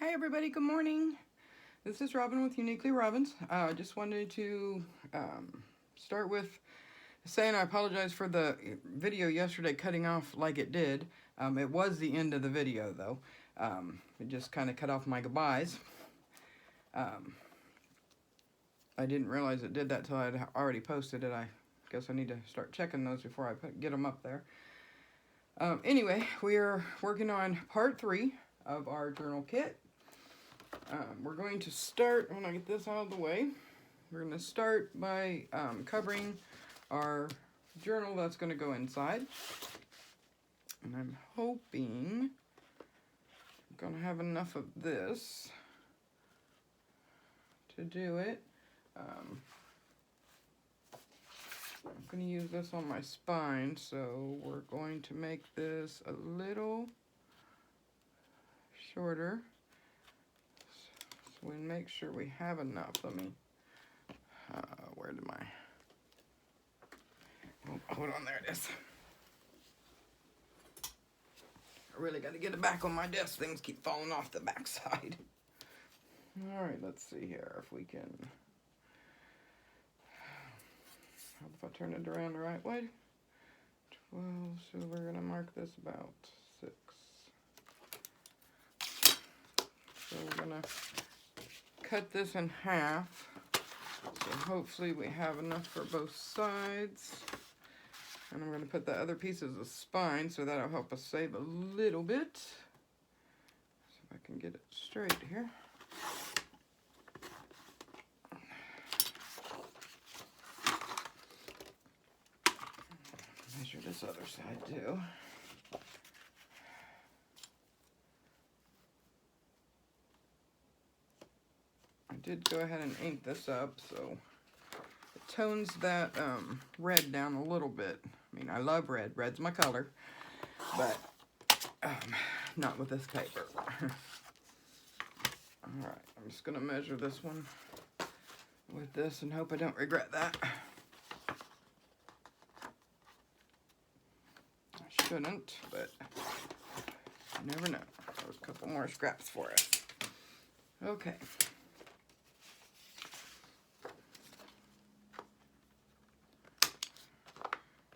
Hi everybody, good morning. This is Robin with Uniquely Robins. I just wanted to start with saying I apologize for the video yesterday cutting off like it did. It was the end of the video though. It just kind of cut off my goodbyes. I didn't realize it did that till I'd already posted it. I guess I need to start checking those before I get them up there. Anyway, we are working on part 3 of our journal kit. We're going to start, when I get this out of the way, we're going to start by covering our journal that's going to go inside. And I'm hoping I'm going to have enough of this to do it. I'm going to use this on my spine, so we're going to make this a little shorter. So we make sure we have enough. Let me, where did my, oh, hold on, there it is. I really got to get it back on my desk. Things keep falling off the back side. All right, let's see here if we can, how if I turn it around the right way? 12, so we're going to mark this about 6. So we're going to cut this in half, so hopefully we have enough for both sides. And I'm going to put the other pieces of spine, so that'll help us save a little bit. See if I can get it straight here. Measure this other side too. Did go ahead and ink this up, so it tones that red down a little bit. I mean, I love red. Red's my color, but not with this paper. Alright, I'm just going to measure this one with this and hope I don't regret that. I shouldn't, but you never know. There's a couple more scraps for us. Okay.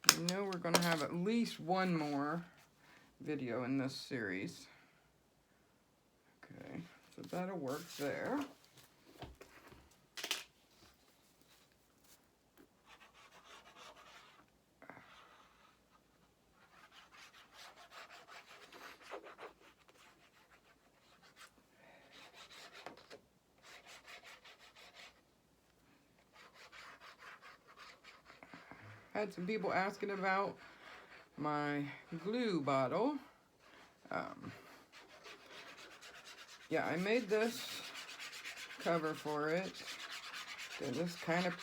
I know we're going to have at least one more video in this series. Okay, so that'll work there. Had some people asking about my glue bottle. Yeah, I made this cover for it to just kind of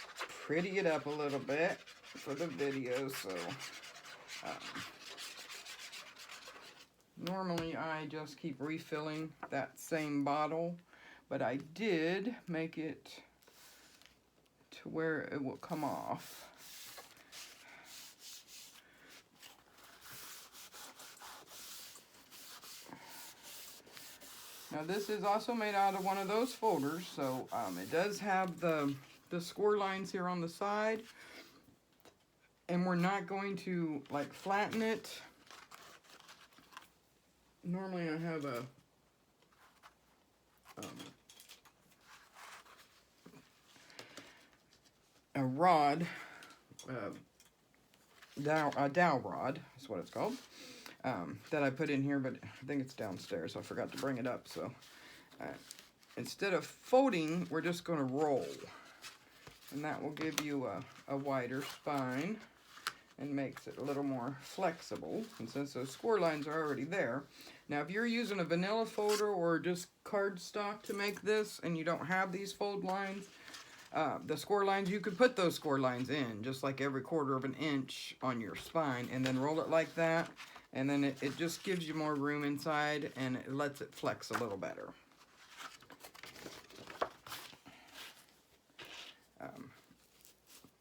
pretty it up a little bit for the video. So normally I just keep refilling that same bottle, but I did make it to where it will come off. Now this is also made out of one of those folders, so it does have the score lines here on the side, and we're not going to like flatten it. Normally I have a rod, a dowel rod is what it's called. That I put in here, but I think it's downstairs, so I forgot to bring it up. So instead of folding, we're just going to roll, and that will give you a wider spine and makes it a little more flexible. And since those score lines are already there, now if you're using a vanilla folder or just cardstock to make this and you don't have these fold lines, the score lines, you could put those score lines in just like every 1/4 of an inch on your spine and then roll it like that. And then it just gives you more room inside and it lets it flex a little better.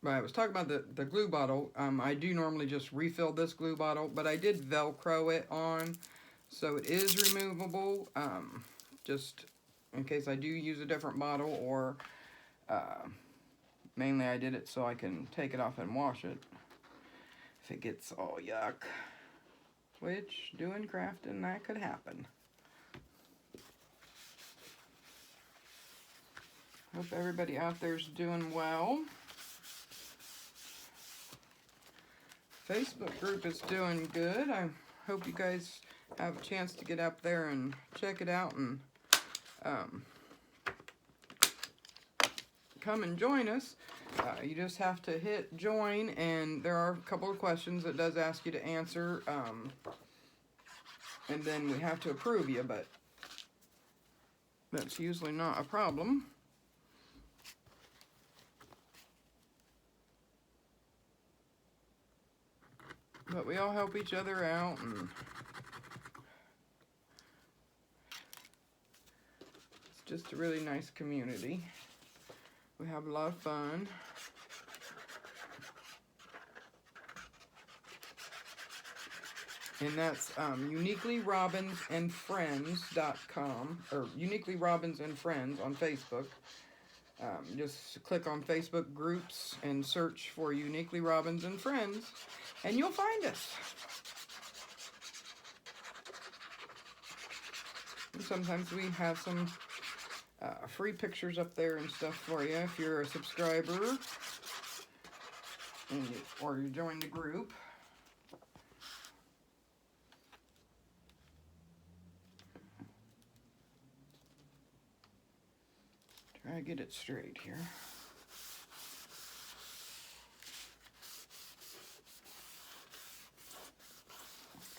But I was talking about the glue bottle. I do normally just refill this glue bottle, but I did Velcro it on, so it is removable. just in case I do use a different bottle, or mainly I did it so I can take it off and wash it if it gets all yuck, which doing crafting, that could happen. Hope everybody out there's doing well. Facebook group is doing good. I hope you guys have a chance to get up there and check it out and come and join us. You just have to hit join, and there are a couple of questions it does ask you to answer, and then we have to approve you, but that's usually not a problem. But we all help each other out, and it's just a really nice community. We have a lot of fun. And that's uniquelyrobinsandfriends.com, or Uniquely Robins and Friends on Facebook. Just click on Facebook groups and search for Uniquely Robins and Friends, and you'll find us. And sometimes we have some free pictures up there and stuff for you if you're a subscriber and or you join the group. Try to get it straight here.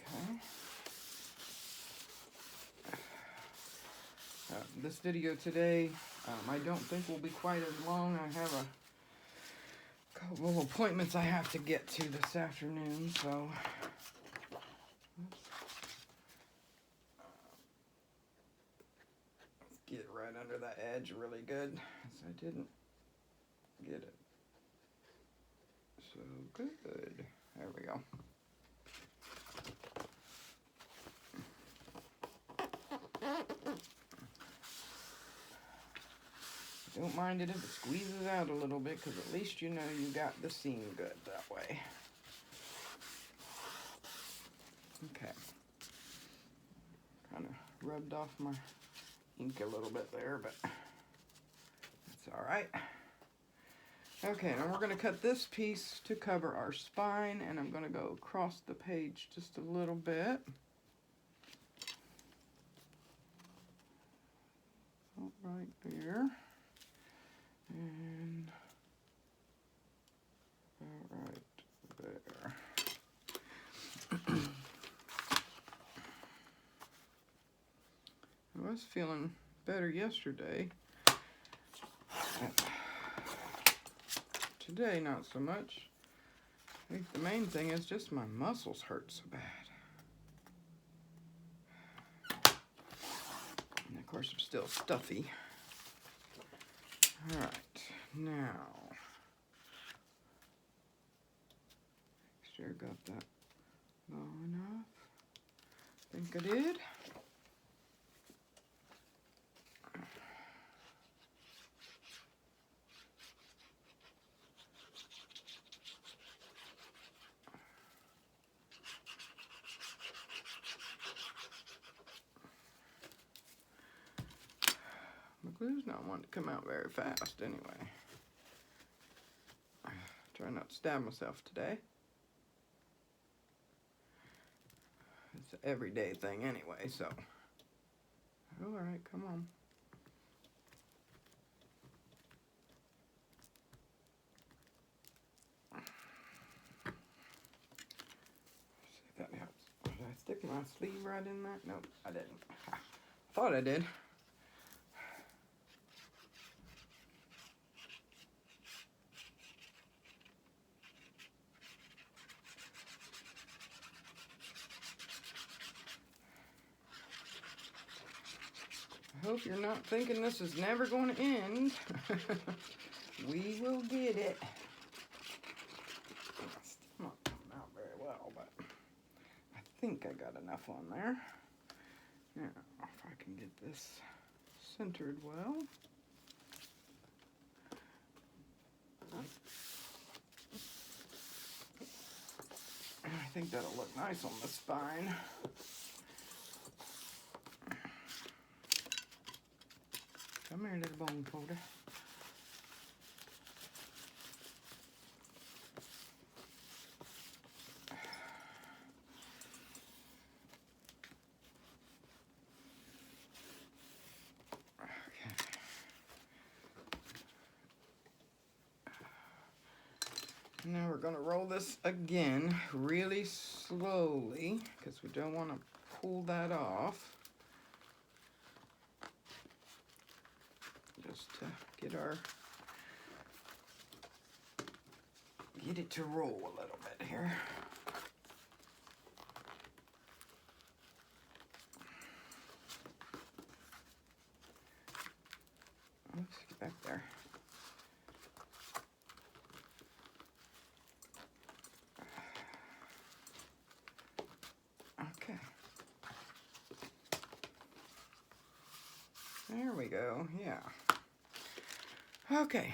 Okay. This video today, I don't think will be quite as long. I have a couple of appointments I have to get to this afternoon, so let's get right under that edge really good, as I didn't get it so good. There we go. Don't mind it if it squeezes out a little bit, because at least you know you got the seam good that way. Okay. Kind of rubbed off my ink a little bit there, but that's all right. Okay, now we're going to cut this piece to cover our spine, and I'm going to go across the page just a little bit. Right there. And right there. I was feeling better yesterday. Today, not so much. I think the main thing is just my muscles hurt so bad. And of course, I'm still stuffy. All right, now, make sure I got that low enough. I think I did. My glue's not wanting to come out very fast anyway. Try not to stab myself today. It's an everyday thing anyway, so. All right, come on. See if that helps. Did I stick my sleeve right in that? Nope, I didn't. I thought I did. I hope you're not thinking this is never going to end. We will get it. It's still not coming out very well, but I think I got enough on there. Now, if I can get this centered well. I think that'll look nice on the spine. Come here, little bone folder. Now we're going to roll this again really slowly because we don't want to pull that off. Just to get it to roll a little bit here. Let's get back there. There we go, yeah. Okay.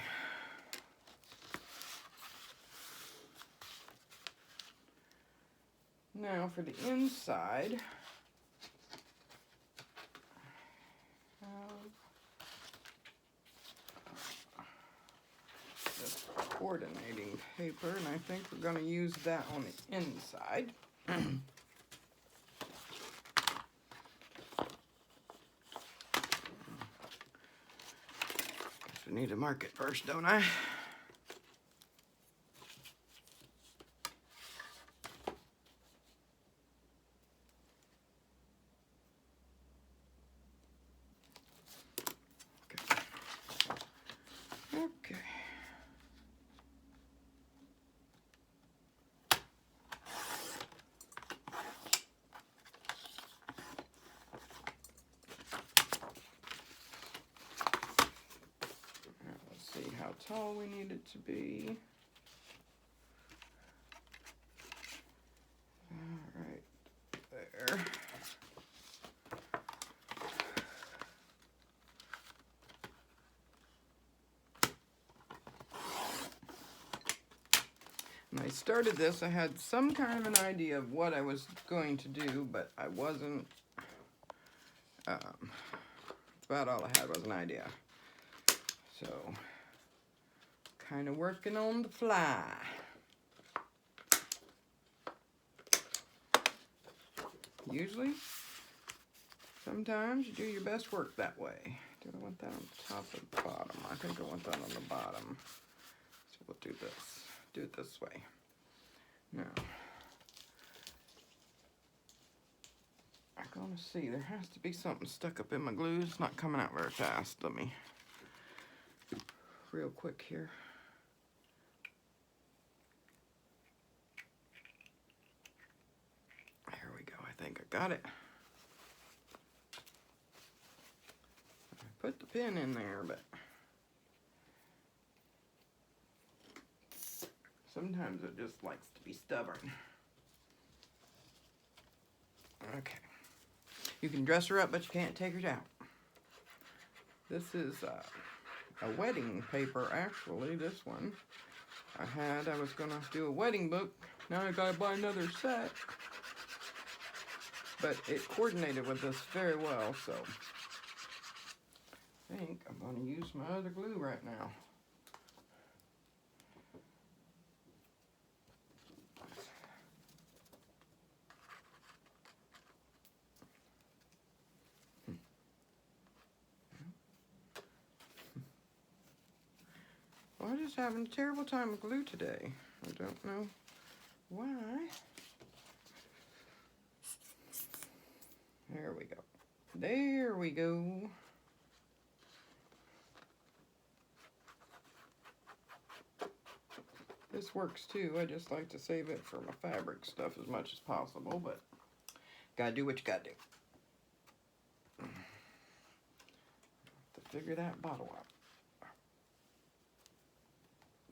Now for the inside, this coordinating paper, and I think we're going to use that on the inside. I need to mark it first, don't I? Okay. How tall we need it to be. All right, there. When I started this, I had some kind of an idea of what I was going to do, but I wasn't, about all I had was an idea. So, kind of working on the fly. Usually, sometimes you do your best work that way. Do I want that on top or the bottom? I think I want that on the bottom. So we'll do this. Do it this way. Now, I'm gonna see. There has to be something stuck up in my glue. It's not coming out very fast. Let me real quick here. There we go. I think I got it. I put the pin in there, but sometimes it just likes to be stubborn. Okay. You can dress her up, but you can't take her down. This is a wedding paper, actually, this one. I was gonna do a wedding book. Now I gotta buy another set. But it coordinated with this very well, so I think I'm gonna use my other glue right now. Well, I'm just having a terrible time with glue today. I don't know why. There we go. There we go. This works too. I just like to save it for my fabric stuff as much as possible, but gotta do what you gotta do. To figure that bottle out.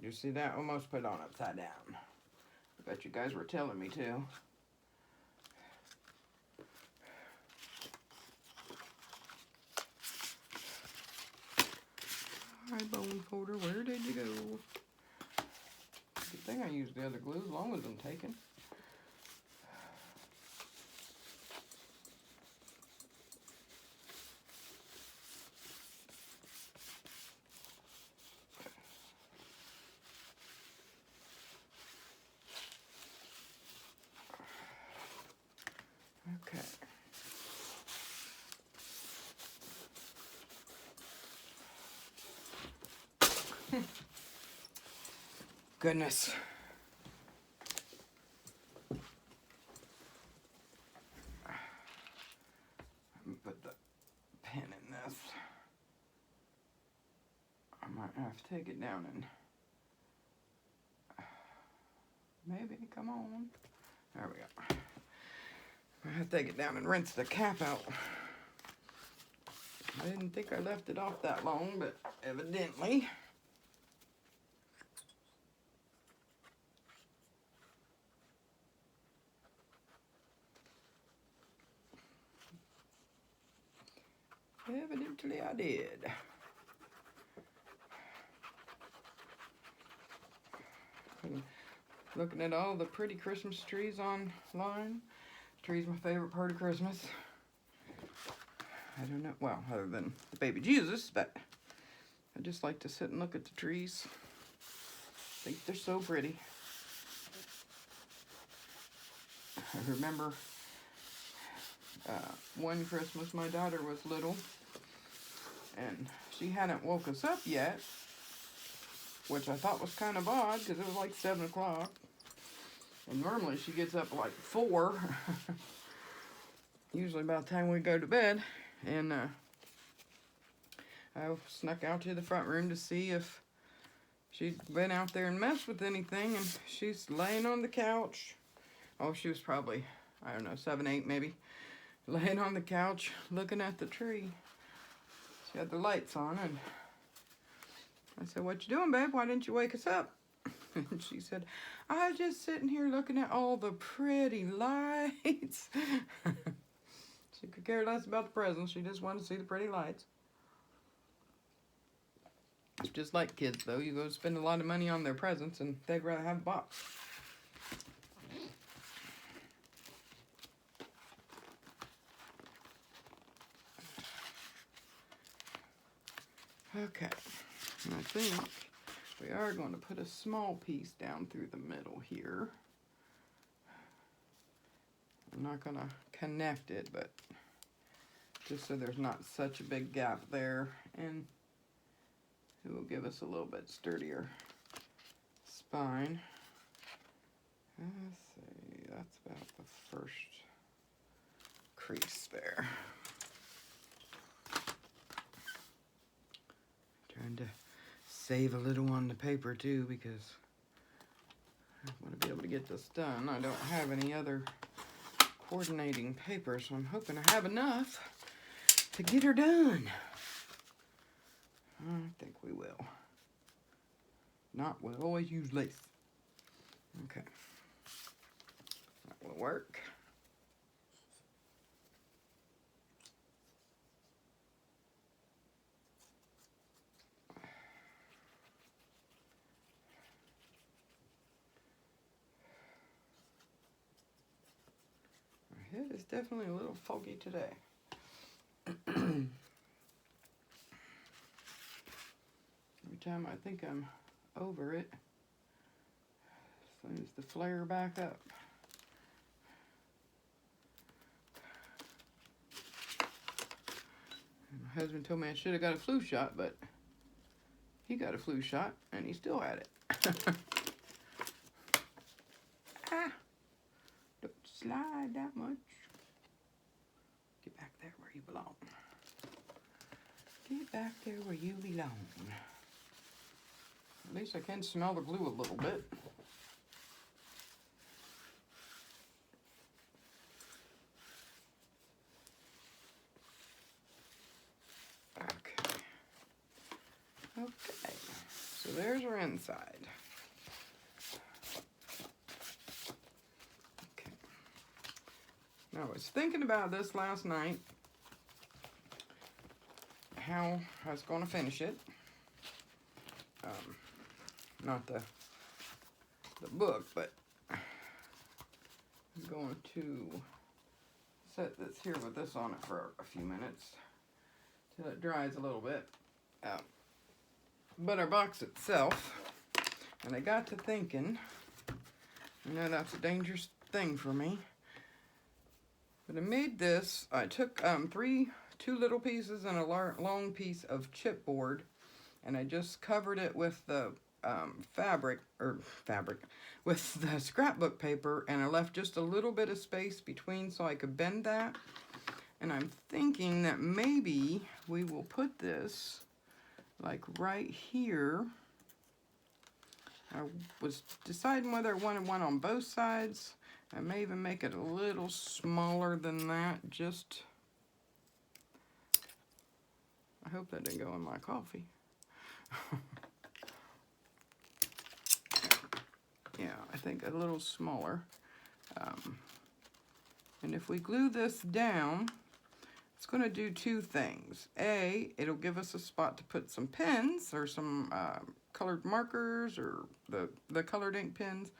You see that? Almost put it on upside down. I bet you guys were telling me to. Hi, bone folder, where did you go? Good thing I used the other glue, as long as I'm taken. Okay. Goodness. Let me put the pen in this. I might have to take it down and maybe, come on. There we go. I have to take it down and rinse the cap out. I didn't think I left it off that long, but evidently. Evidently I did. And looking at all the pretty Christmas trees online. Trees my favorite part of Christmas. I don't know, well, other than the baby Jesus, but I just like to sit and look at the trees. I think they're so pretty. I remember one Christmas my daughter was little and she hadn't woke us up yet, which I thought was kind of odd because it was like 7 o'clock. And normally she gets up at like 4, usually about the time we go to bed. And I snuck out to the front room to see if she'd been out there and messed with anything. And she's laying on the couch. Oh, she was probably, I don't know, 7, 8 maybe. Laying on the couch looking at the tree. She had the lights on and I said, "What you doing, babe? Why didn't you wake us up?" And she said, "I was just sitting here looking at all the pretty lights." She could care less about the presents. She just wanted to see the pretty lights. It's just like kids, though. You go spend a lot of money on their presents, and they'd rather have a box. Okay. And I think we are going to put a small piece down through the middle here. I'm not going to connect it, but just so there's not such a big gap there, and it will give us a little bit sturdier spine. Let's see, that's about the first crease there. Trying to save a little on the paper too, because I want to be able to get this done. I don't have any other coordinating paper, so I'm hoping I have enough to get her done. I think we will. Not, we'll always use lace. Okay. That will work. My head is definitely a little foggy today. Every time I think I'm over it, seems to flare back up. And my husband told me I should have got a flu shot, but he got a flu shot and he still had it. Ah, don't slide that much. Get back there where you belong. Get back there where you belong. At least I can smell the glue a little bit. Okay. Okay. So there's our inside. Okay. Now I was thinking about this last night, how I was going to finish it. not the book, but I'm going to set this here with this on it for a few minutes till it dries a little bit. But our box itself, and I got to thinking, I know that's a dangerous thing for me, but I made this. I took two little pieces and a long piece of chipboard, and I just covered it with the fabric with the scrapbook paper, and I left just a little bit of space between so I could bend that. And I'm thinking that maybe we will put this like right here. I was deciding whether I wanted one on both sides. I may even make it a little smaller than that. I hope that didn't go in my coffee. Yeah, I think a little smaller. And if we glue this down, it's going to do two things. A, it'll give us a spot to put some pens or some colored markers or the colored ink pens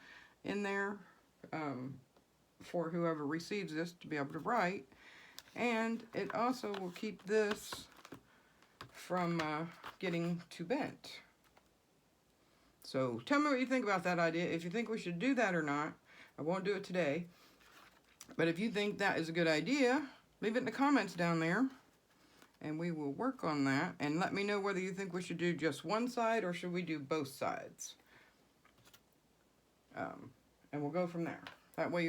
in there for whoever receives this to be able to write. And it also will keep this from getting too bent. So tell me what you think about that idea. If you think we should do that or not. I won't do it today. But if you think that is a good idea, leave it in the comments down there. And we will work on that. And let me know whether you think we should do just one side or should we do both sides. And we'll go from there. That way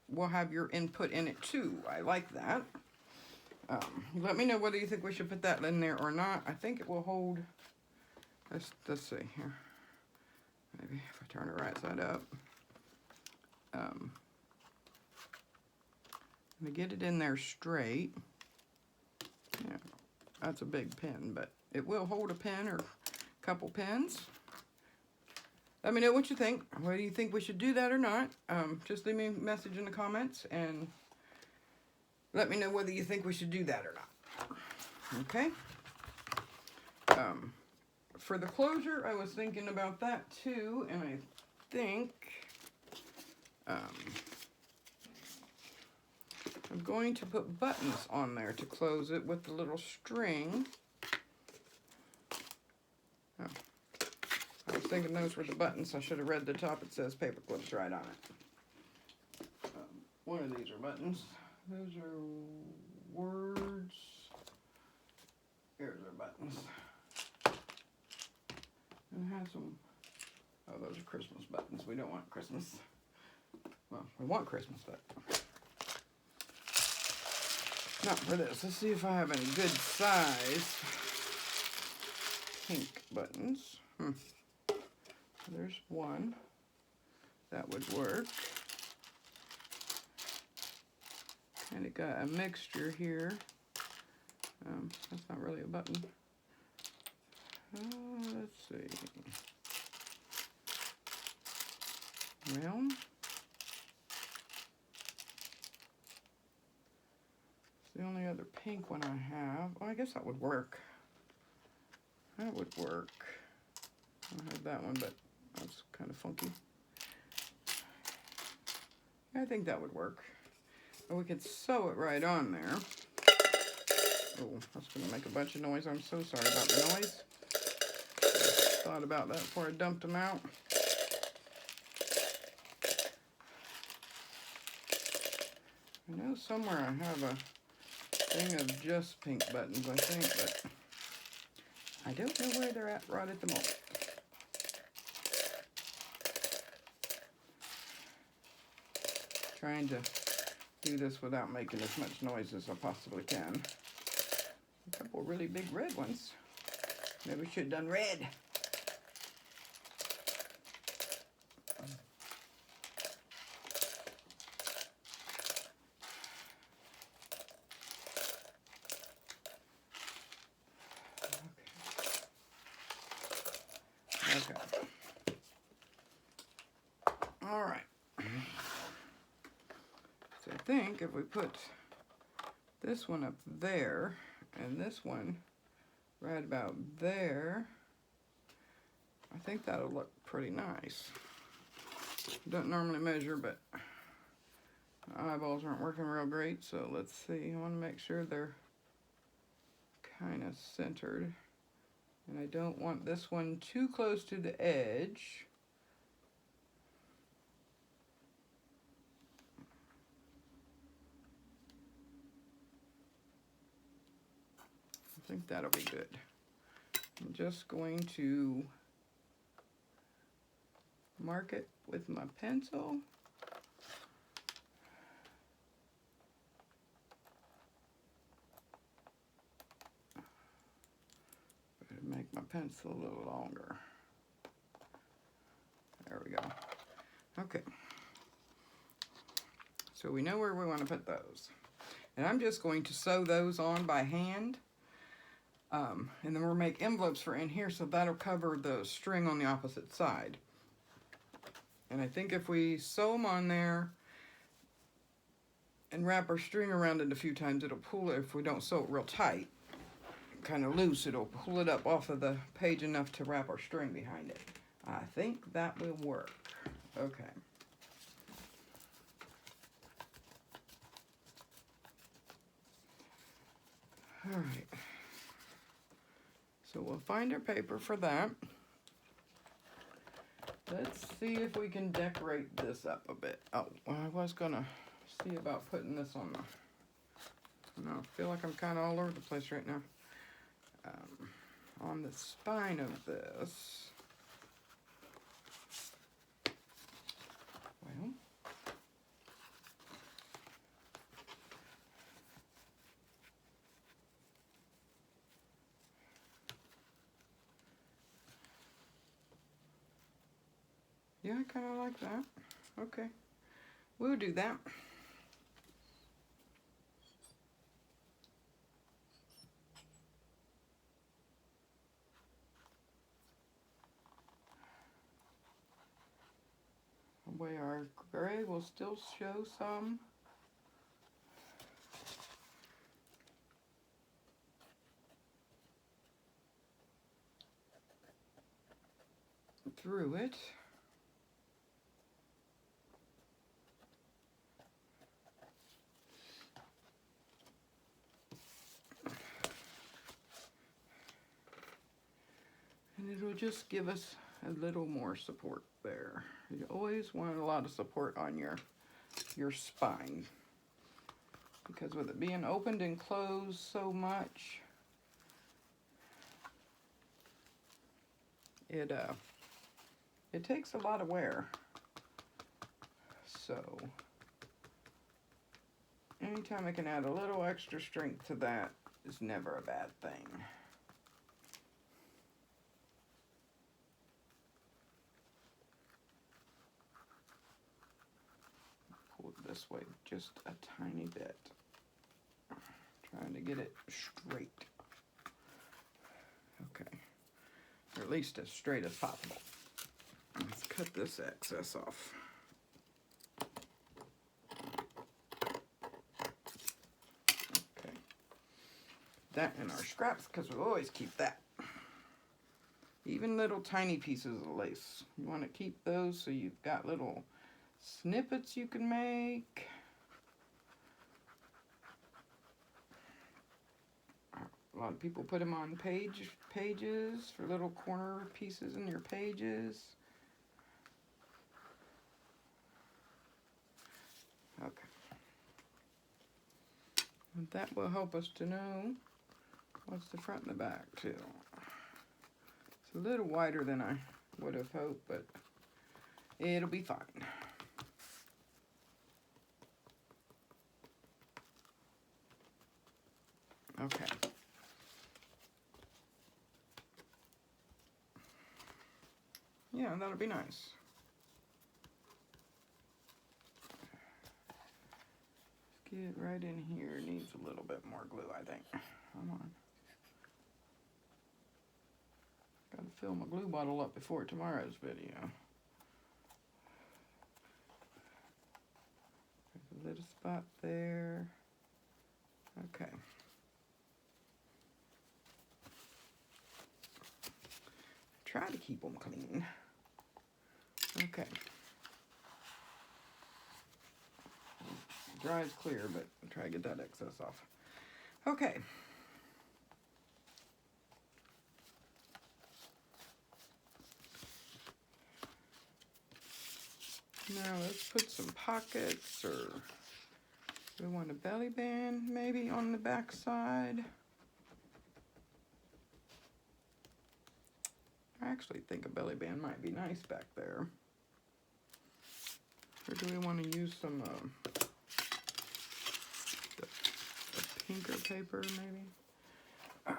we'll have your input in it too. I like that. Let me know whether you think we should put that in there or not. I think it will hold. Let's see here. Maybe if I turn it right side up. I'm going to get it in there straight. Yeah, that's a big pin, but it will hold a pen or a couple pens. Let me know what you think. Whether you think we should do that or not. Just leave me a message in the comments and let me know whether you think we should do that or not. Okay? For the closure, I was thinking about that too, and I think I'm going to put buttons on there to close it with the little string. Oh, I was thinking those were the buttons. I should have read the top. It says paper clips right on it. One of these are buttons. Those are words. Here's our buttons. And it has some, oh, those are Christmas buttons. We don't want Christmas. Well, we want Christmas, but not for this. Let's see if I have any good size pink buttons. There's one. That would work. Kind of got a mixture here. That's not really a button. Let's see. Well, it's the only other pink one I have. Oh, I guess that would work. That would work. I don't have that one, but that's kind of funky. I think that would work. Or we could sew it right on there. Oh, that's going to make a bunch of noise. I'm so sorry about the noise. Thought about that before I dumped them out. I know somewhere I have a thing of just pink buttons, I think, but I don't know where they're at right at the moment. Trying to do this without making as much noise as I possibly can. A couple of really big red ones. Maybe we should have done red. Okay. All right. So I think if we put this one up there and this one right about there, I think that'll look pretty nice. Don't normally measure, but my eyeballs aren't working real great, so let's see. I want to make sure they're kind of centered. And I don't want this one too close to the edge. I think that'll be good. I'm just going to mark it with my pencil. Make my pencil a little longer. There we go. Okay. So we know where we want to put those. And I'm just going to sew those on by hand. And then we'll make envelopes for in here, so that'll cover the string on the opposite side. And I think if we sew them on there and wrap our string around it a few times, it'll pull it. If we don't sew it real tight, kind of loose, it'll pull it up off of the page enough to wrap our string behind it. I think that will work. Okay. All right. So we'll find our paper for that. Let's see if we can decorate this up a bit. Oh, I was gonna see about putting this on the, I feel like I'm kind of all over the place right now. On the spine of this, well, yeah, I kind of like that. Okay, we'll do that. Way our gray will still show some. Through it. And it'll just give us a little more support there. You always want a lot of support on your spine, because with it being opened and closed so much, it takes a lot of wear. So anytime I can add a little extra strength to that is never a bad thing. This way just a tiny bit, trying to get it straight. Okay, or at least as straight as possible. Let's cut this excess off. Okay, that in our scraps, because we always keep that. Even little tiny pieces of lace, you want to keep those so you've got little snippets you can make. A lot of people put them on pages for little corner pieces in your pages. Okay. And that will help us to know what's the front and the back too. It's a little wider than I would have hoped, but it'll be fine. Okay. Yeah, that'll be nice. Let's get right in here. Needs a little bit more glue, I think. Come on. Gotta fill my glue bottle up before tomorrow's video. There's a little spot there. Okay. try to keep them clean. Okay. Dry is clear, but I'll try to get that excess off. Okay. Now let's put some pockets, or we want a belly band maybe on the back side. I actually think a belly band might be nice back there. Or do we want to use some the pinker paper maybe? Got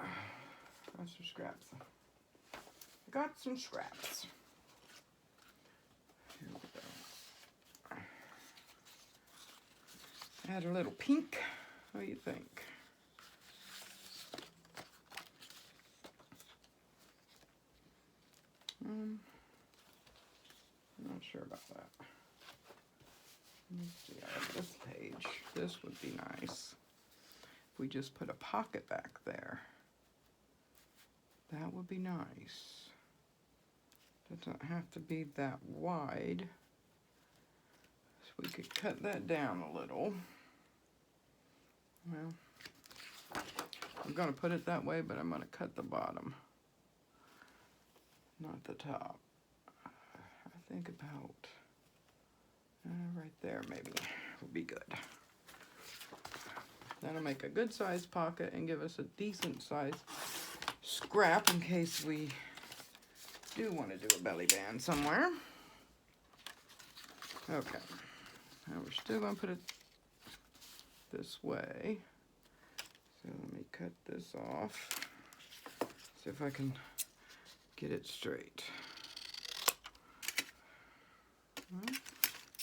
some scraps. Got some scraps. Here we go. Add a little pink. What do you think? I'm not sure about that. Let's see, I have this page. This would be nice. If we just put a pocket back there. That would be nice. Doesn't have to be that wide. So we could cut that down a little. Well, I'm going to put it that way, but I'm going to cut the bottom. Not the top. I think about right there maybe would be good. That'll make a good sized pocket and give us a decent sized scrap in case we do want to do a belly band somewhere. Okay. Now we're still going to put it this way. So let me cut this off. See if I can get it straight. Well,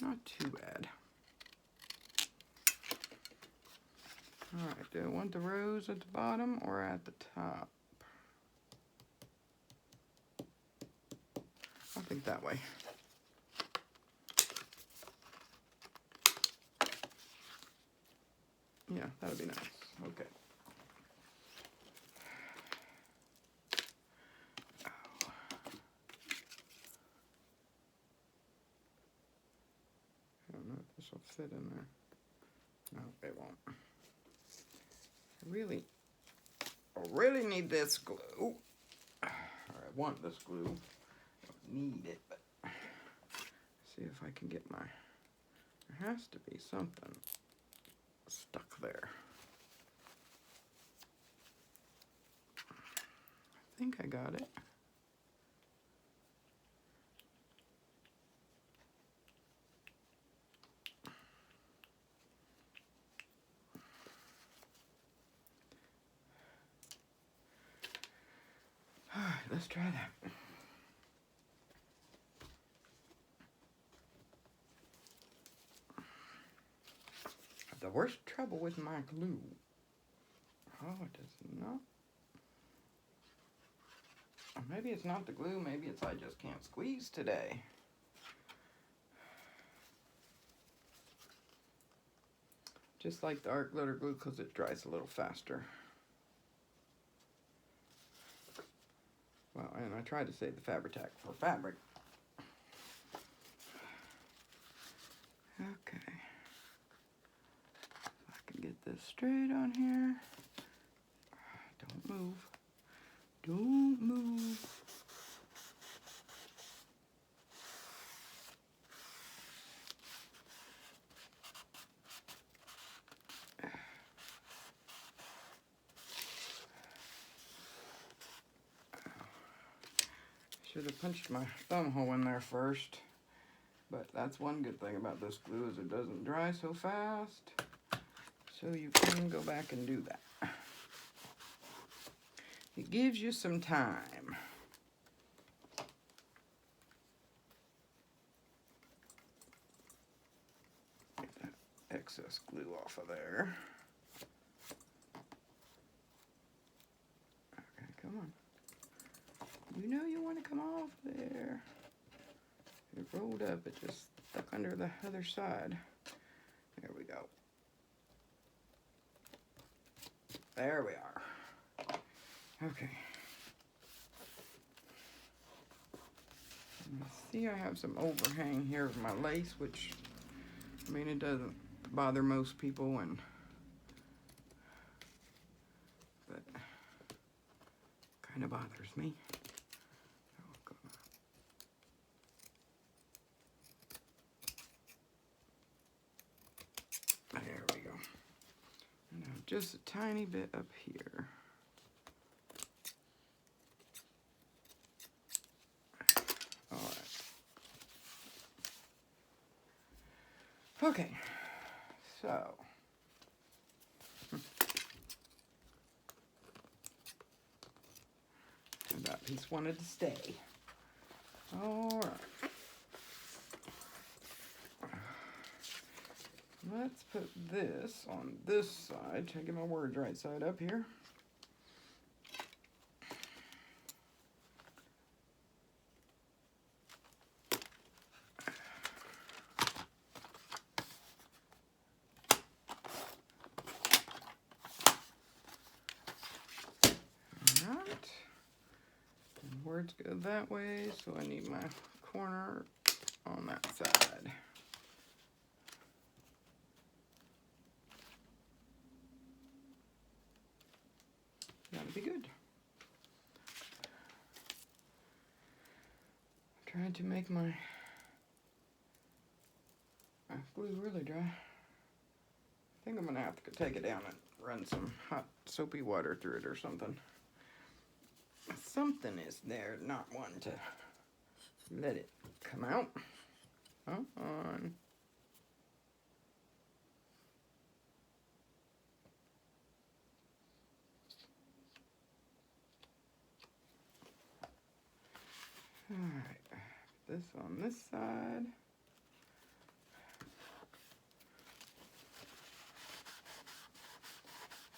not too bad. All right, do I want the rose at the bottom or at the top? I think that way. Yeah, that would be nice. Okay. I don't know if this will fit in there. No, it won't. I really need this glue. Or I want this glue. I don't need it, but see if I can get my, there has to be something stuck there. I think I got it. All right, let's try that. The worst trouble with my glue. Oh, it does not. Or maybe it's not the glue, maybe it's I just can't squeeze today. Just like the art glitter glue because it dries a little faster. Well, and I tried to save the Fabri-Tac for fabric. Okay. If I can get this straight on here. Don't move. Don't move. Should have punched my thumb hole in there first. But that's one good thing about this glue is it doesn't dry so fast. So you can go back and do that. It gives you some time. Get that excess glue off of there. Okay, come on. You know you want to come off there. It rolled up, it just stuck under the other side. There we go. There we are. Okay. See, I have some overhang here of my lace, which, I mean, it doesn't bother most people, but kind of bothers me. There we go. Now just a tiny bit up here. All right. Okay. So. That piece wanted to stay. All right. Let's put this on this side. Try to get my words right side up here. All right. And words go that way, so I need my corner on that side. That'll be good. Trying to make my glue really dry. I think I'm gonna have to take it down and run some hot soapy water through it or something. Something is there, not one to let it come out. Come on. Alright, this on this side.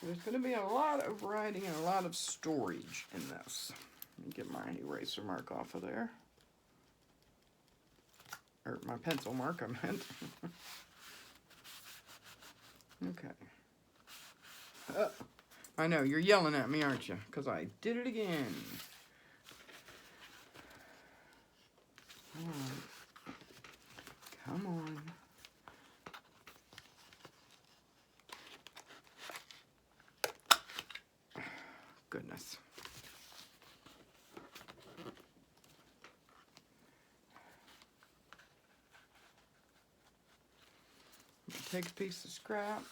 There's going to be a lot of writing and a lot of storage in this. Let me get my eraser mark off of there. Or my pencil mark, I meant. Okay. I know, you're yelling at me, aren't you? Because I did it again. Come on. Goodness. Take a piece of scrap.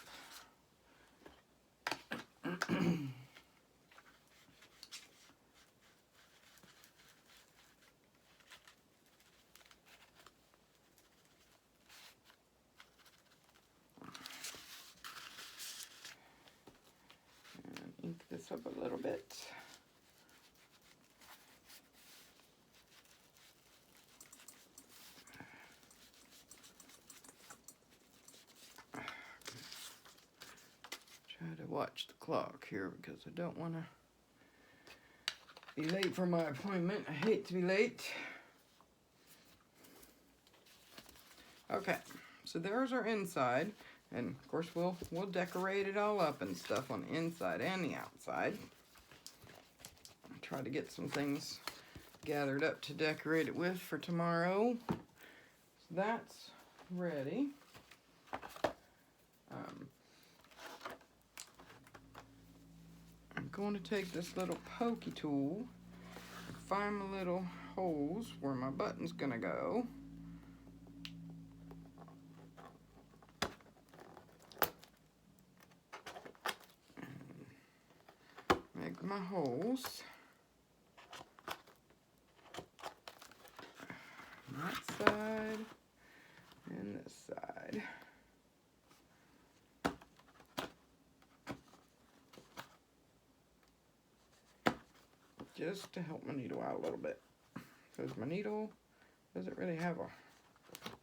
Ink this up a little bit. Try to watch the clock here because I don't want to be late for my appointment. I hate to be late. Okay, so there's our inside. And of course we'll decorate it all up and stuff on the inside and the outside. I'll try to get some things gathered up to decorate it with for tomorrow. So that's ready. I'm going to take this little pokey tool and find my little holes where my button's gonna go. Make my holes. That side and this side. Just to help my needle out a little bit. Because my needle doesn't really have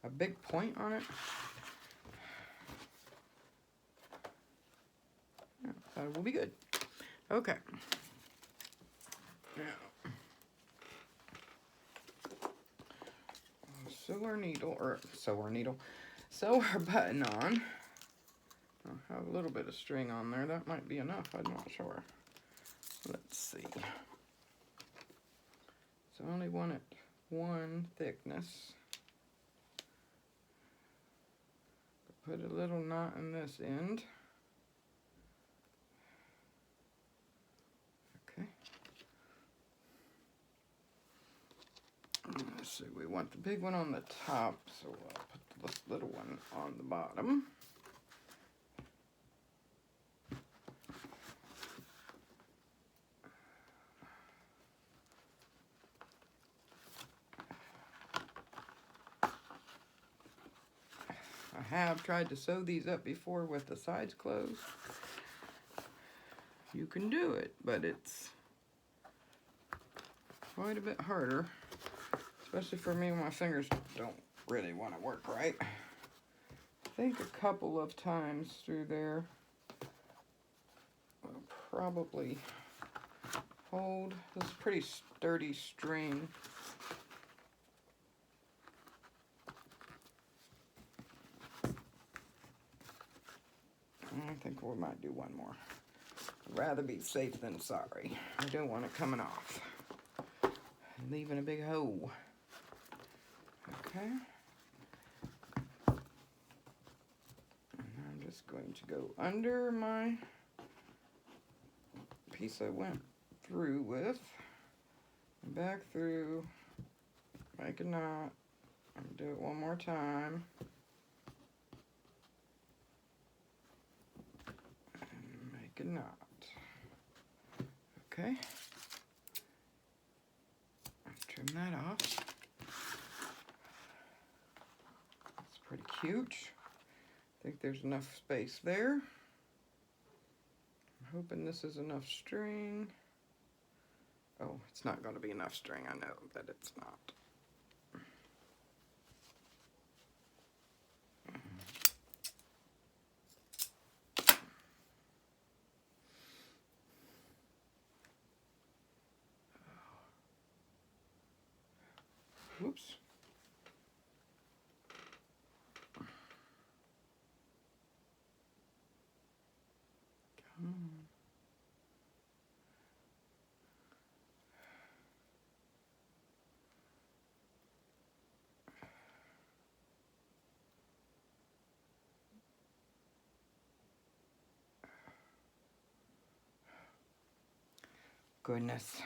a big point on it. Yeah, that will be good. Okay. Now, sew our button on. I'll have a little bit of string on there. That might be enough. I'm not sure. Let's see. So I only want it 1 thickness. Put a little knot in this end. Okay. Let's see, we want the big one on the top, so I'll put this little one on the bottom. I have tried to sew these up before with the sides closed. You can do it, but it's quite a bit harder, especially for me when my fingers don't really want to work right. I think a couple of times through there will probably hold. This is pretty sturdy string. I think we might do one more. I'd rather be safe than sorry. I don't want it coming off and leaving a big hole. Okay. And I'm just going to go under my piece I went through with, and back through, make a knot, and do it one more time. A knot. Okay. Trim that off. That's pretty cute. I think there's enough space there. I'm hoping this is enough string. Oh, it's not going to be enough string. I know that it's not. Whoops. Come on. Goodness.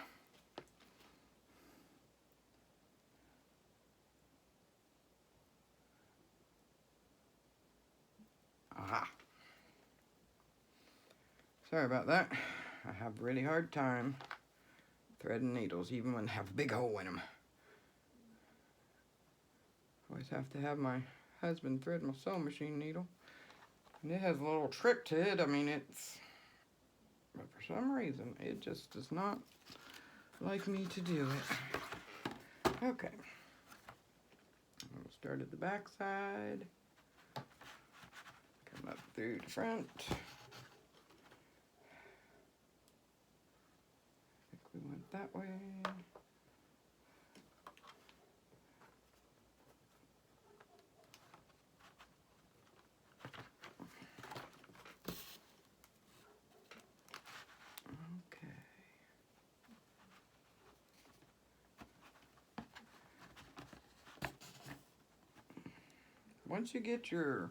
Aha. Sorry about that. I have a really hard time threading needles, even when they have a big hole in them. Always have to have my husband thread my sewing machine needle. And it has a little trick to it. I mean, but for some reason, it just does not like me to do it. Okay. We'll start at the back side. Come up through the front. I think we went that way. Okay. Once you get your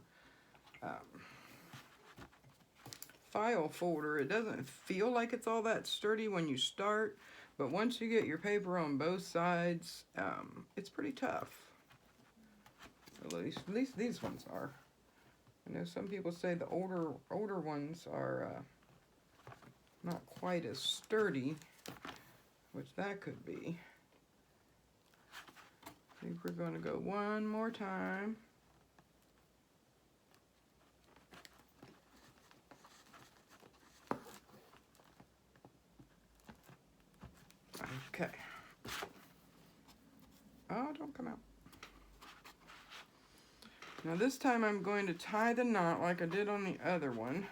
file folder, it doesn't feel like it's all that sturdy when you start, but once you get your paper on both sides, it's pretty tough. At least these ones are. I know some people say the older ones are not quite as sturdy, which that could be. I think we're going to go one more time. Okay. Oh, don't come out. Now this time I'm going to tie the knot like I did on the other one.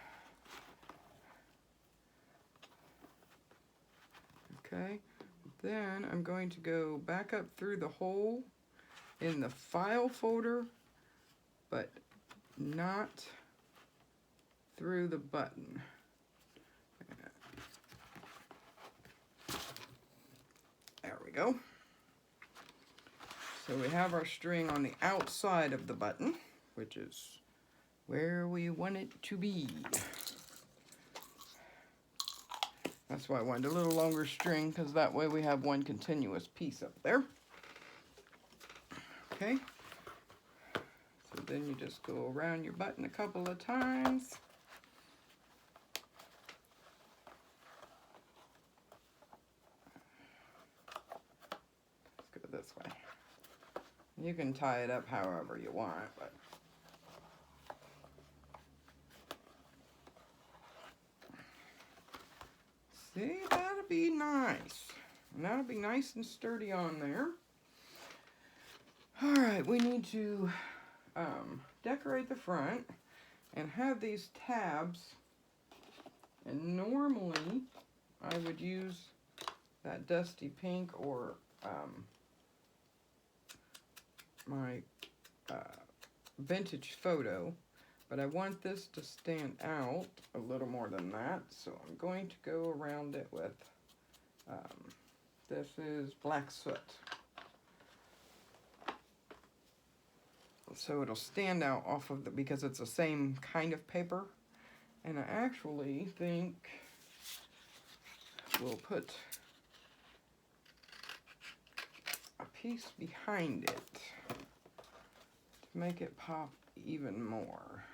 Okay. Then I'm going to go back up through the hole in the file folder, but not through the button. There we go. So we have our string on the outside of the button, which is where we want it to be. That's why I wanted a little longer string, because that way we have one continuous piece up there. Okay. So then you just go around your button a couple of times. Let's go this way. You can tie it up however you want, but see, that'll be nice. And that'll be nice and sturdy on there. All right, we need to decorate the front and have these tabs. And normally, I would use that dusty pink or my vintage photo. But I want this to stand out a little more than that, so I'm going to go around it with, this is black soot. So it'll stand out off of the, because it's the same kind of paper. And I actually think we'll put a piece behind it to make it pop even more.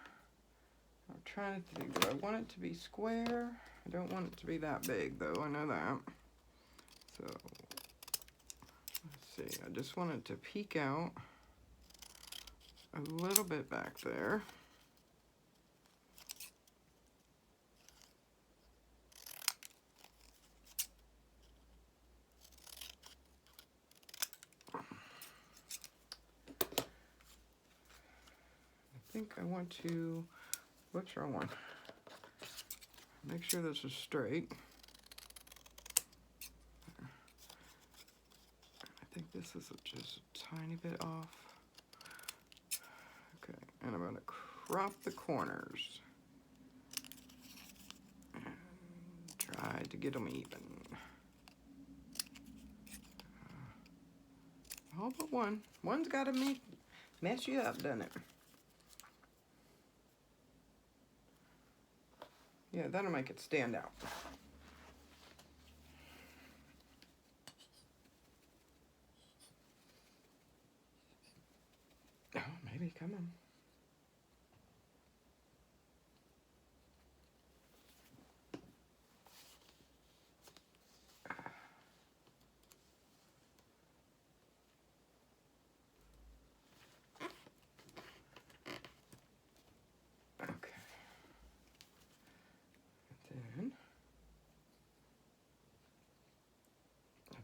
I'm trying to think, do I want it to be square? I don't want it to be that big though, I know that. So, let's see, I just want it to peek out a little bit back there. I think I want to, what's wrong one? Make sure this is straight. I think this is just a tiny bit off. Okay, and I'm gonna crop the corners. And try to get them even. All but one. One's gotta mess you up, doesn't it? Yeah, that'll make it stand out. Oh, maybe, come on.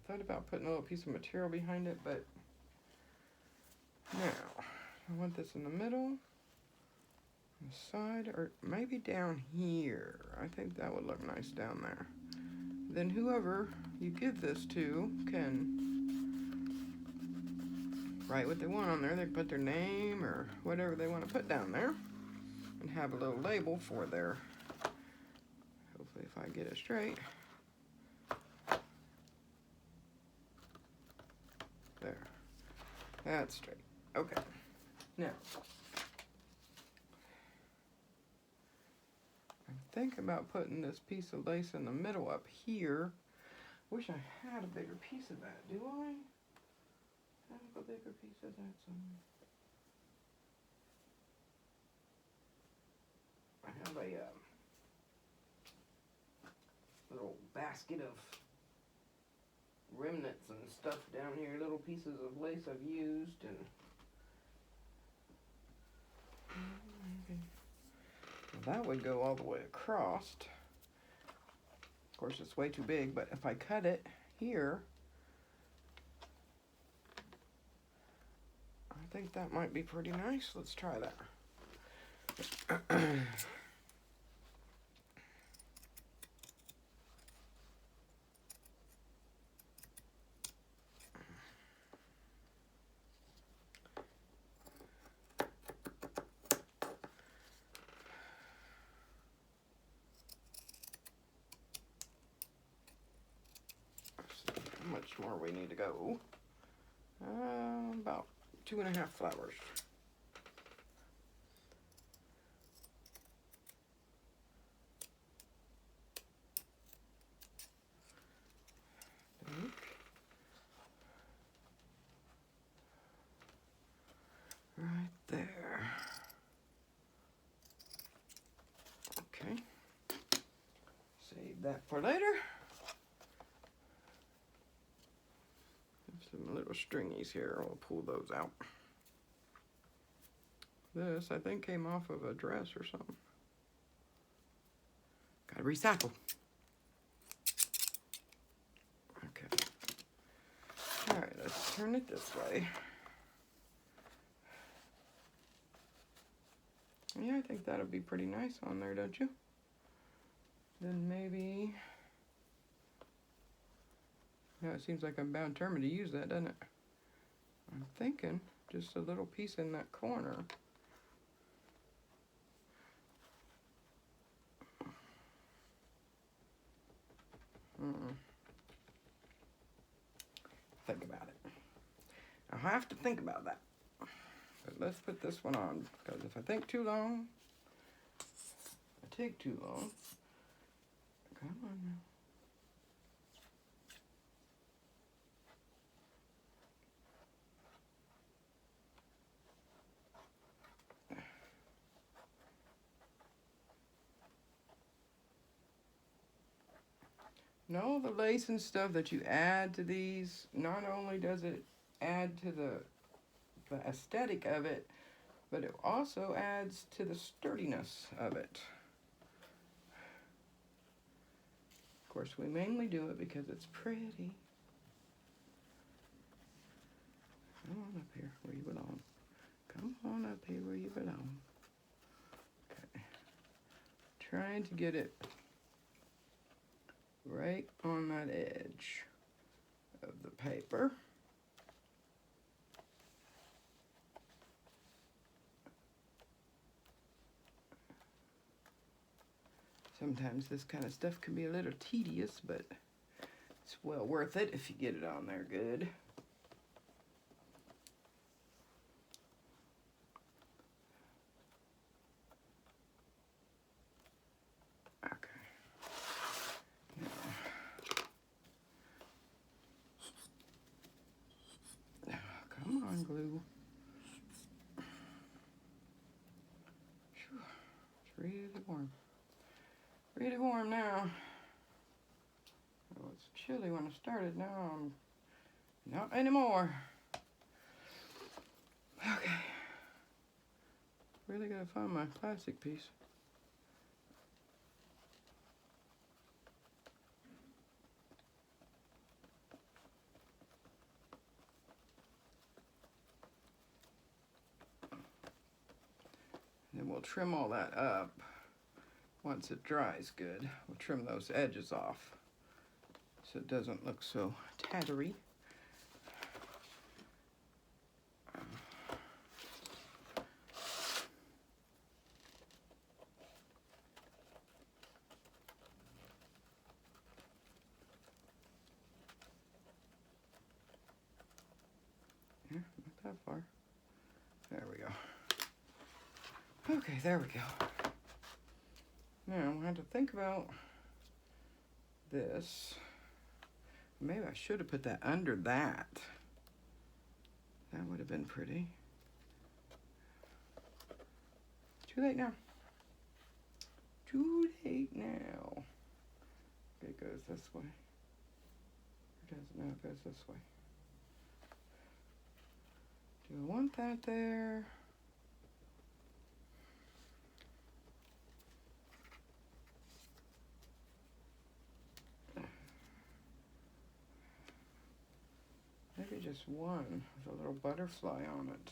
Thought about putting a little piece of material behind it, but now I want this in the middle, on the side, or maybe down here. I think that would look nice down there. Then whoever you give this to can write what they want on there. They can put their name or whatever they want to put down there and have a little label for their, hopefully if I get it straight. There. That's straight. Okay. Now, I'm thinking about putting this piece of lace in the middle up here. Wish I had a bigger piece of that. Do I have a bigger piece of that somewhere? I have a little basket of remnants and stuff down here, little pieces of lace I've used, and well, that would go all the way across. Of course, it's way too big, but if I cut it here, I think that might be pretty nice. Let's try that. More we need to go. About 2.5 flowers. Right there. Okay. Save that for later. Some little stringies here. I'll pull those out. This, I think, came off of a dress or something. Gotta recycle. Okay. All right, let's turn it this way. Yeah, I think that'll be pretty nice on there, don't you? Then maybe... Yeah, it seems like I'm bound determined to use that, doesn't it? I'm thinking just a little piece in that corner. Think about it. I'll have to think about that. But let's put this one on, because if I think too long, I take too long. Come on now. No, the lace and stuff that you add to these, not only does it add to the aesthetic of it, but it also adds to the sturdiness of it. Of course, we mainly do it because it's pretty. Come on up here where you belong. Come on up here where you belong. Okay. Trying to get it right on that edge of the paper. Sometimes this kind of stuff can be a little tedious, but it's well worth it if you get it on there good. Glue. It's really warm. Really warm now. Oh, it's chilly when I started. Now I'm not anymore. Okay. Really gotta find my plastic piece. Then we'll trim all that up. Once it dries good, we'll trim those edges off so it doesn't look so tattery. Yeah, not that far. There we go. Okay, there we go. Now, I had to think about this. Maybe I should have put that under that. That would have been pretty. Too late now. Too late now. Okay, it goes this way. It doesn't know, it goes this way. Do I want that there? Maybe just one with a little butterfly on it.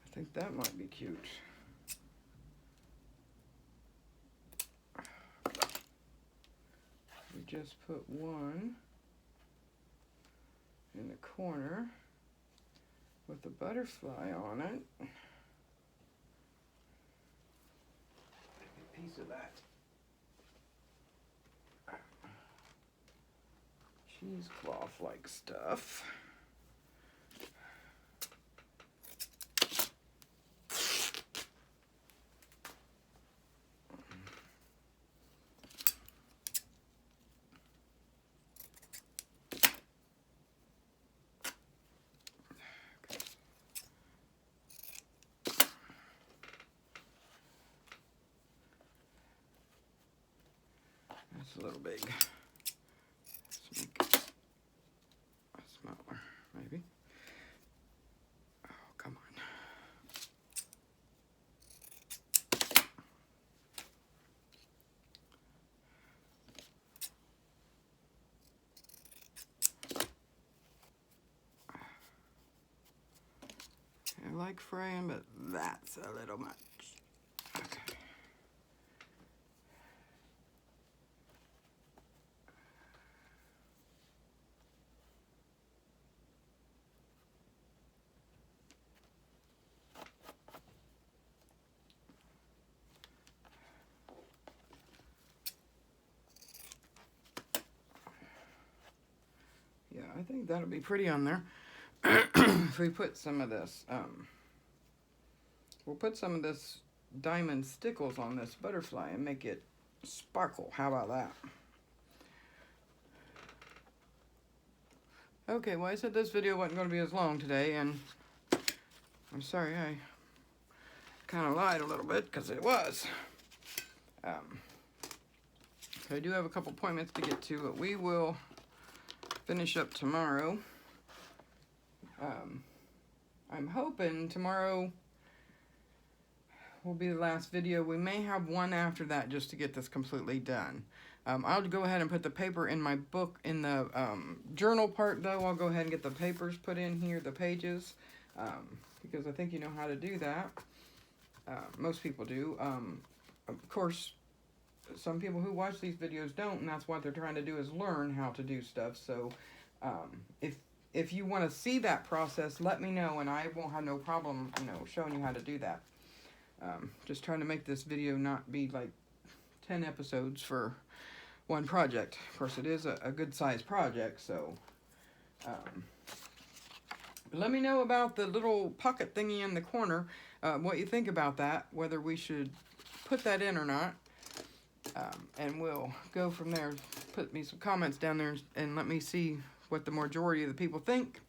I think that might be cute. We just put one in the corner with the butterfly on it. Maybe a piece of that cheesecloth like stuff. a little big. Let's make it smaller, maybe. Oh, come on. I like fraying, but that's a little much. Okay. Yeah, I think that'll be pretty on there. If we put some of this, we'll put some of this diamond stickles on this butterfly and make it sparkle. How about that? Okay, well, I said this video wasn't going to be as long today, and I'm sorry, I kind of lied a little bit, because it was. I do have a couple appointments to get to, but we will finish up tomorrow. I'm hoping tomorrow will be the last video. We may have one after that just to get this completely done. I'll go ahead and put the paper in my book in the journal part, though. I'll go ahead and get the papers put in here, the pages, because I think you know how to do that. Most people do. Of course, some people who watch these videos don't, and that's what they're trying to do, is learn how to do stuff. So if you want to see that process, let me know, and I won't have no problem, showing you how to do that. Just trying to make this video not be like 10 episodes for one project. Of course, it is a good size project, so let me know about the little pocket thingy in the corner, what you think about that, whether we should put that in or not, and we'll go from there. Put me some comments down there and let me see what the majority of the people think.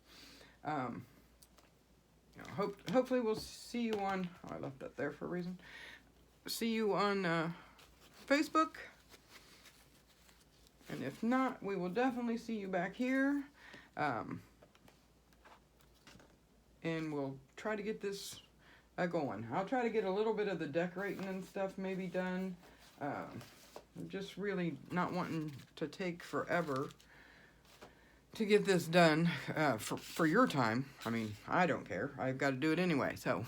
Hopefully we'll see you on, oh, I left that there for a reason. See you on Facebook. And if not, we will definitely see you back here. And we'll try to get this going. I'll try to get a little bit of the decorating and stuff maybe done. I'm just really not wanting to take forever to get this done for your time. I mean, I don't care. I've got to do it anyway. So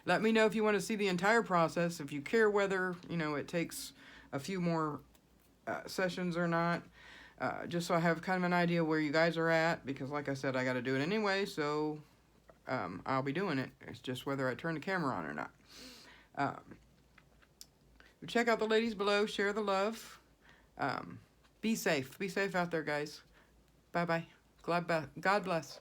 let me know if you want to see the entire process. If you care whether, it takes a few more sessions or not. Just so I have kind of an idea where you guys are at. Because like I said, I got to do it anyway. So I'll be doing it. It's just whether I turn the camera on or not. Check out the ladies below. Share the love. Be safe. Be safe out there, guys. Bye-bye. God bless.